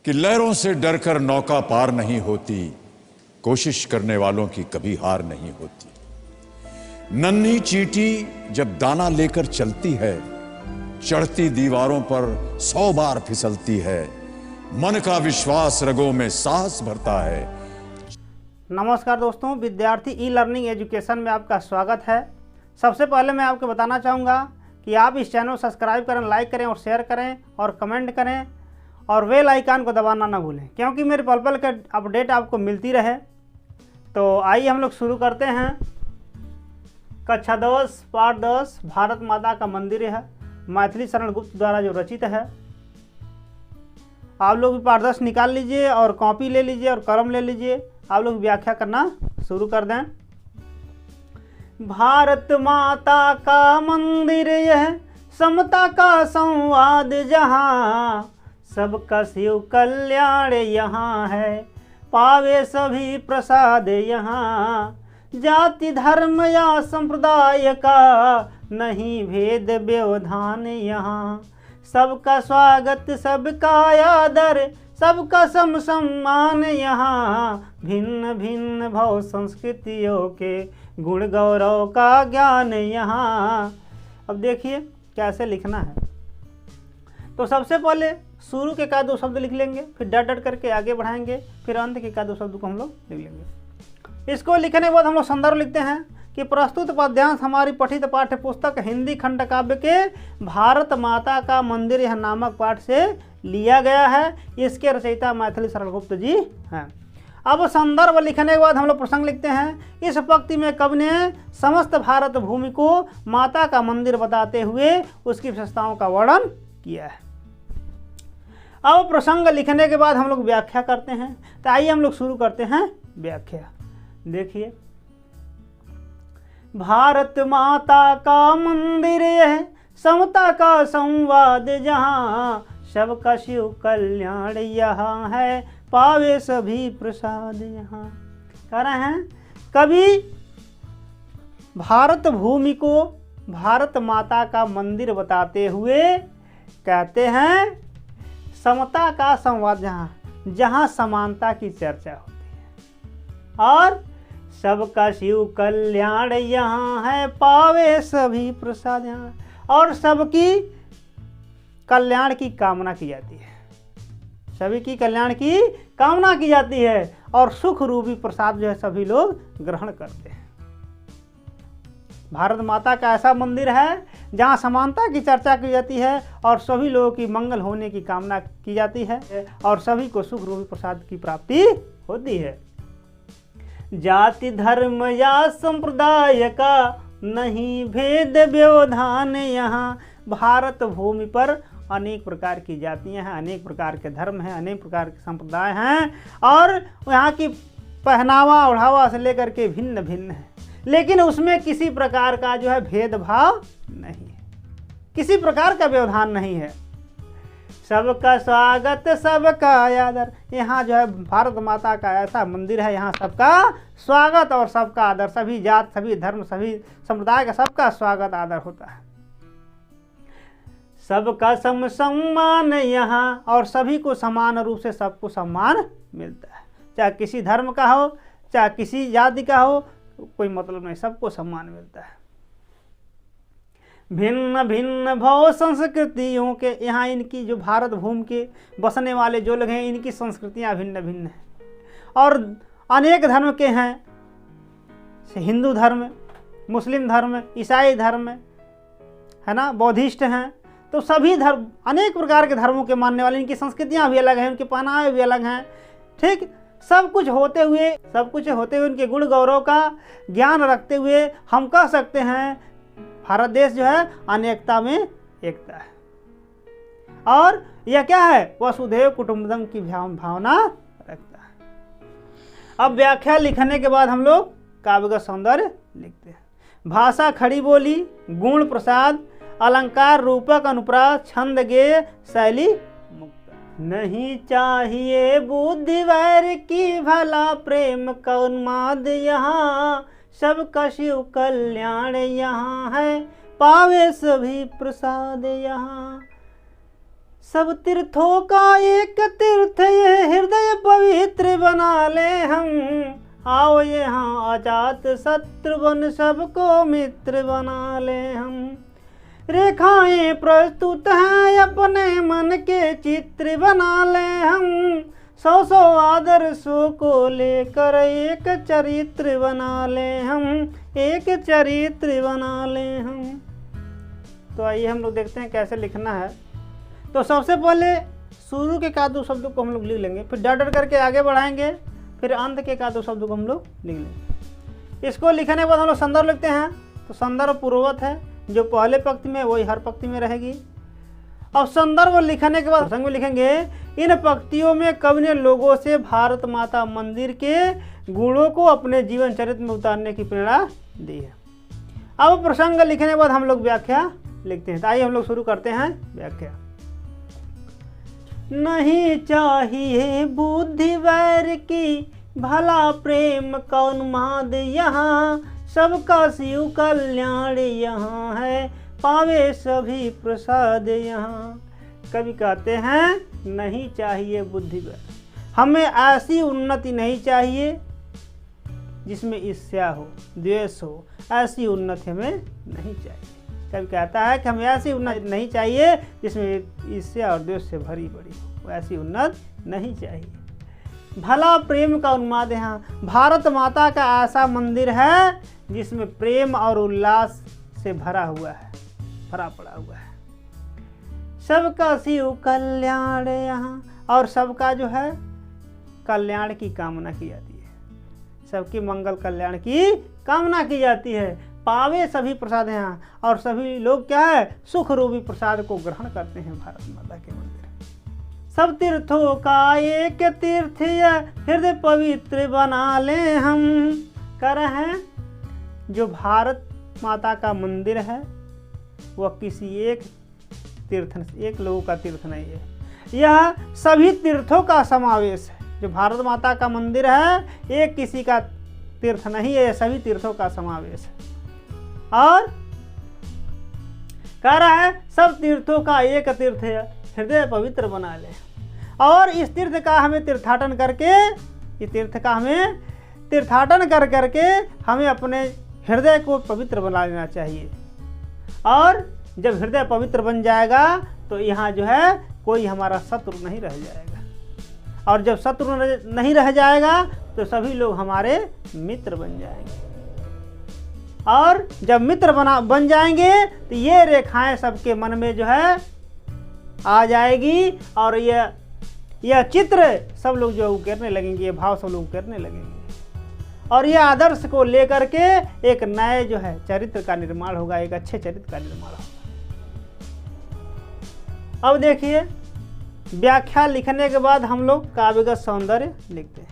कि लहरों से डरकर नौका पार नहीं होती, कोशिश करने वालों की कभी हार नहीं होती। नन्ही चींटी जब दाना लेकर चलती है, चढ़ती दीवारों पर 100 बार फिसलती है। मन का विश्वास रगों में साहस भरता है। नमस्कार दोस्तों, विद्यार्थी ई लर्निंग एजुकेशन में आपका स्वागत है। सबसे पहले मैं आपको बताना चाहूँगा कि आप इस चैनल को सब्सक्राइब करें, लाइक करें और शेयर करें और कमेंट करें और बेल आइकन को दबाना ना भूलें, क्योंकि मेरे पल पल के अपडेट आपको मिलती रहे। तो आइए हम लोग शुरू करते हैं। कक्षा 10 पाठ 10 भारत माता का मंदिर है, मैथिली शरण गुप्त द्वारा जो रचित है। आप लोग भी पाठ 10 निकाल लीजिए और कॉपी ले लीजिए और कलम ले लीजिए। आप लोग व्याख्या करना शुरू कर दें। भारत माता का मंदिर यह समता का संवाद जहाँ, सबका शिव कल्याण यहाँ है, पावे सभी प्रसाद यहाँ। जाति धर्म या संप्रदाय का नहीं भेद व्यवधान यहाँ, सबका स्वागत सबका आदर सबका सम सम्मान यहाँ। भिन्न भिन्न भाव संस्कृतियों के गुण गौरव का ज्ञान यहाँ। अब देखिए कैसे लिखना है। तो सबसे पहले शुरू के का दो शब्द लिख लेंगे, फिर डट डट करके आगे बढ़ाएंगे, फिर अंत के का दो शब्द को हम लोग लिख लेंगे। इसको लिखने के बाद हम लोग संदर्भ लिखते हैं कि प्रस्तुत पद्यांश हमारी पठित पाठ्य पुस्तक हिंदी खंड काव्य के भारत माता का मंदिर यह नामक पाठ से लिया गया है। इसके रचयिता मैथिली शरण गुप्त जी हैं। अब संदर्भ लिखने के बाद हम लोग प्रसंग लिखते हैं। इस पंक्ति में कवि ने समस्त भारत भूमि को माता का मंदिर बताते हुए उसकी विशेषताओं का वर्णन किया है। अब प्रसंग लिखने के बाद हम लोग व्याख्या करते हैं। तो आइए हम लोग शुरू करते हैं व्याख्या। देखिए, भारत माता का मंदिर है समता का संवाद जहाँ, सबका शिव कल्याण यहाँ है, पावे सभी प्रसाद यहाँ। कह रहे हैं कभी भारत भूमि को भारत माता का मंदिर बताते हुए कहते हैं समता का संवाद जहाँ, जहाँ समानता की चर्चा होती है, और सबका शिव कल्याण यहाँ है, पावे सभी प्रसाद यहाँ, और सबकी कल्याण की कामना की जाती है। सभी की कल्याण की कामना की जाती है और सुख रूपी प्रसाद जो है सभी लोग ग्रहण करते हैं। भारत माता का ऐसा मंदिर है जहाँ समानता की चर्चा की जाती है और सभी लोगों की मंगल होने की कामना की जाती है और सभी को सुख रूपी प्रसाद की प्राप्ति होती है। जाति धर्म या संप्रदाय का नहीं भेद व्यवधान यहाँ, भारत भूमि पर अनेक प्रकार की जातियां हैं, अनेक प्रकार के धर्म हैं, अनेक प्रकार के संप्रदाय हैं और यहाँ की पहनावा ओढ़ावा से लेकर के भिन्न भिन्न है, लेकिन उसमें किसी प्रकार का जो है भेदभाव नहीं है, किसी प्रकार का व्यवधान नहीं है। सबका स्वागत सबका आदर, यहाँ जो है भारत माता का ऐसा मंदिर है, यहाँ सबका स्वागत और सबका आदर, सभी जात सभी धर्म सभी संप्रदाय का सबका स्वागत आदर होता है। सबका सम सम्मान यहाँ, और सभी को समान रूप से सबको सम्मान मिलता है, चाहे किसी धर्म का हो चाहे किसी जाति का हो, कोई मतलब नहीं, सबको सम्मान मिलता है। भिन्न भिन्न भाव संस्कृतियों के, यहाँ इनकी जो भारत भूमि के बसने वाले जो लोग हैं इनकी संस्कृतियाँ भिन्न भिन्न हैं और अनेक धर्म के हैं। हिंदू धर्म, मुस्लिम धर्म, ईसाई धर्म है ना, बौद्धिस्ट हैं, तो सभी धर्म अनेक प्रकार के धर्मों के मानने वाले, इनकी संस्कृतियाँ भी अलग हैं, उनके पहनावे भी अलग हैं। ठीक, सब कुछ होते हुए उनके गुण गौरव का ज्ञान रखते हुए हम कह सकते हैं भारत देश जो है अनेकता में एकता है। और यह क्या है, वसुधैव कुटुंबकम की भावना रखता है। अब व्याख्या लिखने के बाद हम लोग काव्य का सौंदर्य लिखते हैं। भाषा खड़ी बोली, गुण प्रसाद, अलंकार रूपक अनुप्रास, छंद गेय शैली मुक्त। नहीं चाहिए बुद्धि वैर की, भला प्रेम का उन्माद यहाँ, सबका शिव कल्याण यहाँ है, पावे सभी प्रसाद यहाँ। सब तीर्थों का एक तीर्थ बना ले हम, आओ यहाँ अजात शत्रु बन सबको मित्र बना ले हम। रेखाएं प्रस्तुत हैं अपने मन के चित्र बना ले हम, 100 आदर्शों को लेकर एक चरित्र बना ले हम, एक चरित्र बना ले हम। तो आइए हम लोग देखते हैं कैसे लिखना है। तो सबसे पहले शुरू के का दो शब्दों को हम लोग लिख लेंगे, फिर डर डर करके आगे बढ़ाएंगे, फिर अंत के का दो शब्दों को हम लोग लिख लेंगे। इसको लिखने के बाद हम लोग संदर्भ लिखते हैं। तो संदर्भ पूर्ववत है, जो पहले पंक्ति में वही हर पंक्ति में रहेगी। अब संदर्भ लिखने के बाद प्रसंग में लिखेंगे, इन पंक्तियों में कवि ने लोगों से भारत माता मंदिर के गुणों को अपने जीवन चरित्र में उतारने की प्रेरणा दी है। अब प्रसंग लिखने के बाद हम लोग व्याख्या लिखते हैं। तो आइए हम लोग शुरू करते हैं व्याख्या। नहीं चाहिए बुद्धि वैर की, भला प्रेम का उन्माद यहाँ, सबका शिव कल्याण यहाँ है, पावे सभी प्रसाद यहाँ। कवि कहते हैं नहीं चाहिए बुद्धि वैर, हमें ऐसी उन्नति नहीं चाहिए जिसमें ईर्ष्या हो, द्वेष हो, ऐसी उन्नति हमें नहीं चाहिए। कवि कहता है कि हमें ऐसी उन्नति नहीं चाहिए जिसमें ईर्ष्या और द्वेष से भरी पड़ी हो, ऐसी उन्नति नहीं चाहिए। भला प्रेम का उन्माद यहाँ, भारत माता का ऐसा मंदिर है जिसमें प्रेम और उल्लास से भरा हुआ है, भरा पड़ा हुआ है। सबका शिव कल्याण यहाँ, और सबका जो है कल्याण की कामना की जाती है, सबकी मंगल कल्याण की कामना की जाती है। पावे सभी प्रसाद यहाँ, और सभी लोग क्या है सुख रूपी प्रसाद को ग्रहण करते हैं भारत माता के मंदिर। सब तीर्थों का एक तीर्थ हृदय पवित्र बना ले हम। कर हैं जो भारत माता का मंदिर है वह किसी एक तीर्थ, एक लोगों का तीर्थ नहीं है, यह सभी तीर्थों का समावेश है। जो भारत माता का मंदिर है एक किसी का तीर्थ नहीं है, यह सभी तीर्थों का समावेश है। और कह रहा है सब तीर्थों का एक तीर्थ है, हृदय पवित्र बना ले। और इस तीर्थ का हमें तीर्थाटन करके, इस तीर्थ का हमें तीर्थाटन कर करके हमें अपने हृदय को पवित्र बना लेना चाहिए। और जब हृदय पवित्र बन जाएगा तो यहाँ जो है कोई हमारा शत्रु नहीं रह जाएगा, और जब शत्रु नहीं रह जाएगा तो सभी लोग हमारे मित्र बन जाएंगे। और जब मित्र बन जाएंगे तो ये रेखाएं सबके मन में जो है आ जाएगी, और यह चित्र सब लोग जो उकेरने लगेंगे, ये भाव सब लोग उकेरने लगेंगे, और ये आदर्श को लेकर के एक नए जो है चरित्र का निर्माण होगा, एक अच्छे चरित्र का निर्माण होगा। अब देखिए व्याख्या लिखने के बाद हम लोग काव्यगत सौंदर्य लिखते हैं।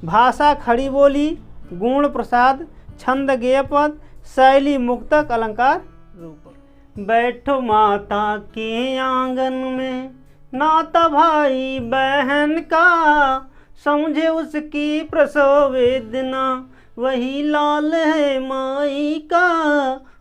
भाषा खड़ी बोली, गुण प्रसाद, छंद गेय पद, शैली मुक्तक, अलंकार रूपक। बैठो माता के आंगन में, नाता भाई बहन का, समझे उसकी प्रसव वेदना, वही लाल है माई का,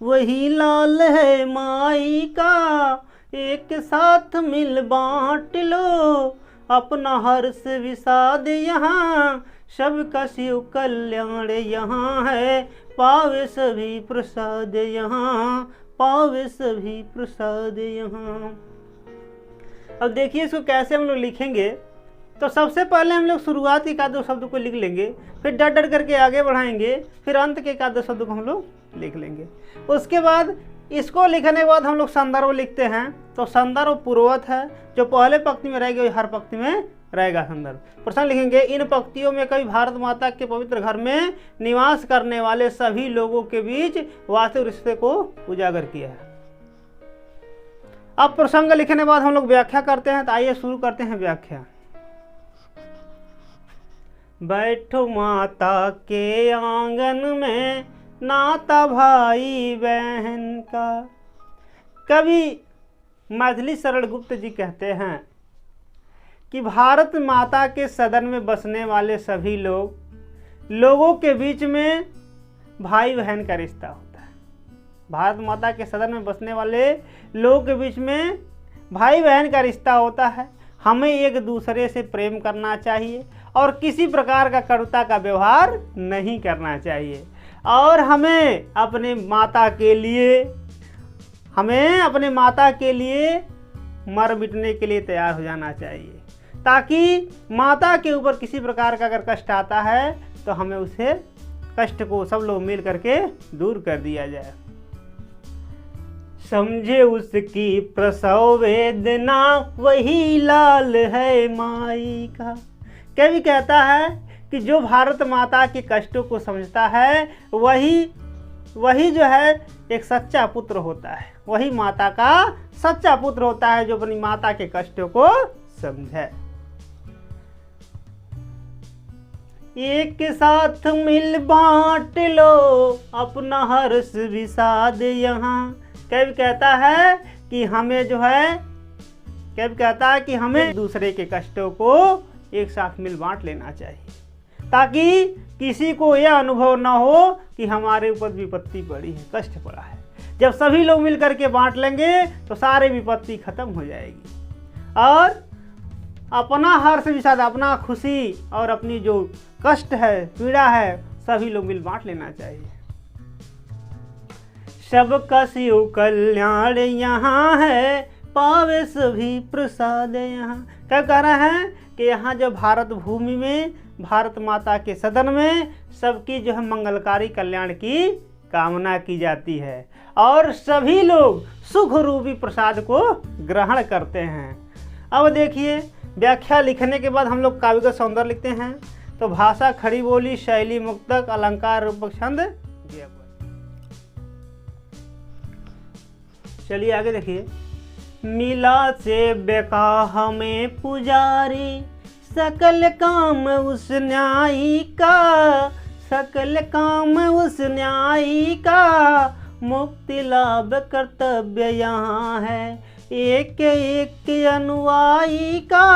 वही लाल है माई का। एक साथ मिल बांट लो अपना हर्ष विषाद यहाँ, सबका शिव कल्याण यहाँ है, पावे सभी प्रसाद यहाँ, पावे सभी प्रसाद यहाँ। अब देखिए इसको कैसे हम लोग लिखेंगे। तो सबसे पहले हम लोग शुरुआत के एक दो शब्द को लिख लेंगे, फिर डर डर करके आगे बढ़ाएंगे, फिर अंत के एक दो शब्द को हम लोग लिख लेंगे। उसके बाद इसको लिखने के बाद हम लोग संदर्भ लिखते हैं। तो संदर्भ पूर्ववत है, जो पहले पंक्ति में रहेगी वही हर पंक्ति में रहेगा संदर्भ। प्रसंग लिखेंगे, इन पंक्तियों में कभी भारत माता के पवित्र घर में निवास करने वाले सभी लोगों के बीच वास्तविक रिश्ते को उजागर किया है। अब प्रसंग लिखने के बाद हम लोग व्याख्या करते हैं। तो आइए शुरू करते हैं व्याख्या। बैठो माता के आंगन में, नाता भाई बहन का। कवि मैथिली सरल गुप्त जी कहते हैं कि भारत माता के सदन में बसने वाले सभी लोगों के बीच में भाई बहन का रिश्ता होता है। भारत माता के सदन में बसने वाले लोगों के बीच में भाई बहन का रिश्ता होता है। हमें एक दूसरे से प्रेम करना चाहिए और किसी प्रकार का कटुता का व्यवहार नहीं करना चाहिए। और हमें अपने माता के लिए मर मिटने के लिए तैयार हो जाना चाहिए, ताकि माता के ऊपर किसी प्रकार का अगर कष्ट आता है तो हमें उसे कष्ट को सब लोग मिल करके दूर कर दिया जाए। समझे उसकी प्रसव वेदना वही लाल है माई का। कवि कहता है कि जो भारत माता के कष्टों को समझता है वही जो है एक सच्चा पुत्र होता है, वही माता का सच्चा पुत्र होता है जो अपनी माता के कष्टों को समझे। एक साथ मिल बांट लो अपना हर्ष विषाद यहाँ। कवि कहता है कि हमें एक दूसरे के कष्टों को एक साथ मिल बांट लेना चाहिए, ताकि किसी को यह अनुभव ना हो कि हमारे ऊपर विपत्ति पड़ी है, कष्ट पड़ा है। जब सभी लोग मिल करके बांट लेंगे तो सारी विपत्ति खत्म हो जाएगी और अपना हर्ष विषाद, अपना खुशी और अपनी जो कष्ट है, पीड़ा है, सभी लोग मिल बांट लेना चाहिए। सबका शिव कल्याण यहाँ है, पावे सभी प्रसाद यहाँ। क्या कह रहे हैं कि यहाँ जो भारत भूमि में, भारत माता के सदन में सबकी जो है मंगलकारी कल्याण की कामना की जाती है और सभी लोग सुख रूपी प्रसाद को ग्रहण करते हैं। अब देखिए, व्याख्या लिखने के बाद हम लोग काव्य का सौंदर्य लिखते हैं। तो भाषा, खड़ी बोली, शैली, मुक्तक, अलंकार, रूपक, छंद। चलिए आगे देखिए। मिला से बेका हमें पुजारी, सकल काम उस न्यायी का, सकल काम उस न्यायी का, मुक्ति लाभ कर्तव्य यहाँ है। एक एक अनुयायी का,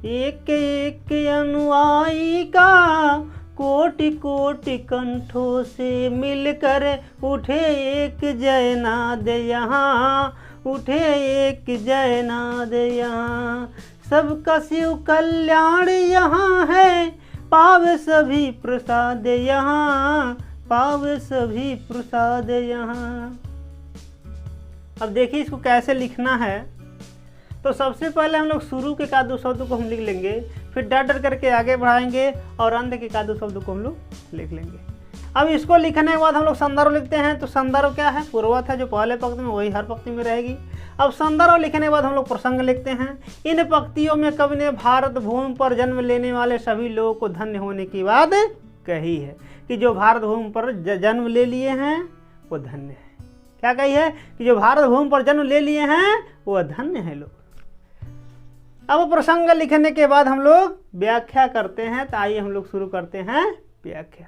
एक एक अनुयायी का, कोटि कोटि कंठों से मिलकर उठे एक जयनाद यहाँ, उठे एक जयनाद यहाँ। सबका शिव कल्याण यहाँ है, पावे सभी प्रसाद यहाँ, पावे सभी प्रसाद यहाँ। अब देखिए इसको कैसे लिखना है। तो सबसे पहले हम लोग शुरू के एकाध दो शब्द को हम लिख लेंगे, फिर डर डर करके आगे बढ़ाएंगे और अंत के एकाध दो शब्द को हम लोग लिख लेंगे। अब इसको लिखने के बाद हम लोग संदर्भ लिखते हैं। तो संदर्भ क्या है? पूर्वत है, जो पहले पंक्ति में वही हर पंक्ति में रहेगी। अब संदर्भ लिखने के बाद हम लोग प्रसंग लिखते हैं। इन पंक्तियों में कवि ने भारत भूमि पर जन्म लेने वाले सभी लोगों को धन्य होने की बात कही है कि जो भारत भूमि पर जन्म ले लिए हैं वो धन्य है। क्या कही है? कि जो भारत भूमि पर जन्म ले लिए हैं वो धन्य है लोग। अब प्रसंग लिखने के बाद हम लोग व्याख्या करते हैं। तो आइए हम लोग शुरू करते हैं व्याख्या।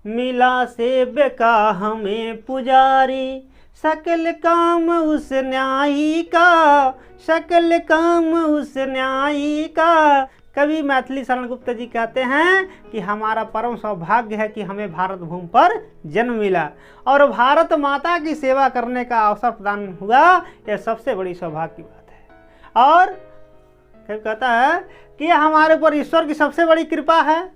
मिला से बेका हमें पुजारी, सकल काम उस न्यायी का, सकल काम उस न्यायी का। कवि मैथिली शरण गुप्त जी कहते हैं कि हमारा परम सौभाग्य है कि हमें भारत भूमि पर जन्म मिला और भारत माता की सेवा करने का अवसर प्रदान हुआ। यह सबसे बड़ी सौभाग्य की बात है। और कहता है कि हमारे ऊपर ईश्वर की सबसे बड़ी कृपा है।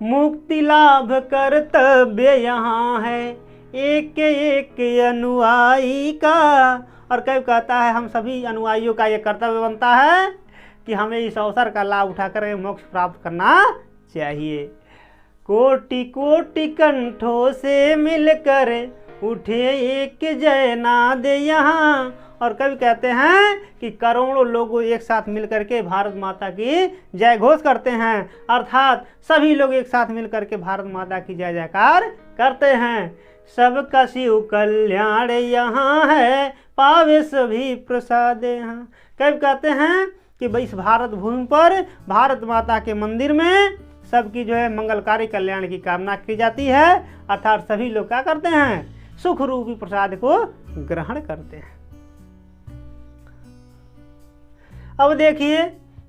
मुक्ति लाभ कर्तव्य यहाँ है, एक एक अनुयायी का। और कभी कहता है हम सभी अनुयायियों का ये कर्तव्य बनता है कि हमें इस अवसर का लाभ उठाकर मोक्ष प्राप्त करना चाहिए। कोटि कोटि कंठों से मिलकर उठे एक जयनाद यहाँ। और कवि कहते हैं कि करोड़ों लोग एक साथ मिलकर के भारत माता की जय घोष करते हैं, अर्थात सभी लोग एक साथ मिलकर के भारत माता की जय जयकार करते हैं। सबका शिव कल्याण यहाँ है, पावे सभी प्रसाद यहाँ। कवि कहते हैं कि भाई इस भारत भूमि पर भारत माता के मंदिर में सबकी जो है मंगलकारी कल्याण की कामना की जाती है, अर्थात सभी लोग क्या करते हैं? सुख रूपी प्रसाद को ग्रहण करते हैं। अब देखिए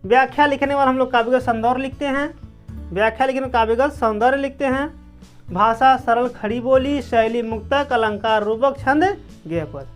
व्याख्या लिखने वाले हम लोग काव्यगत सौंदर्य लिखते हैं। व्याख्या लिखने काव्यगत सौंदर्य लिखते हैं। भाषा सरल खड़ी बोली, शैली मुक्तक, अलंकार रूपक, छंद गेय पद।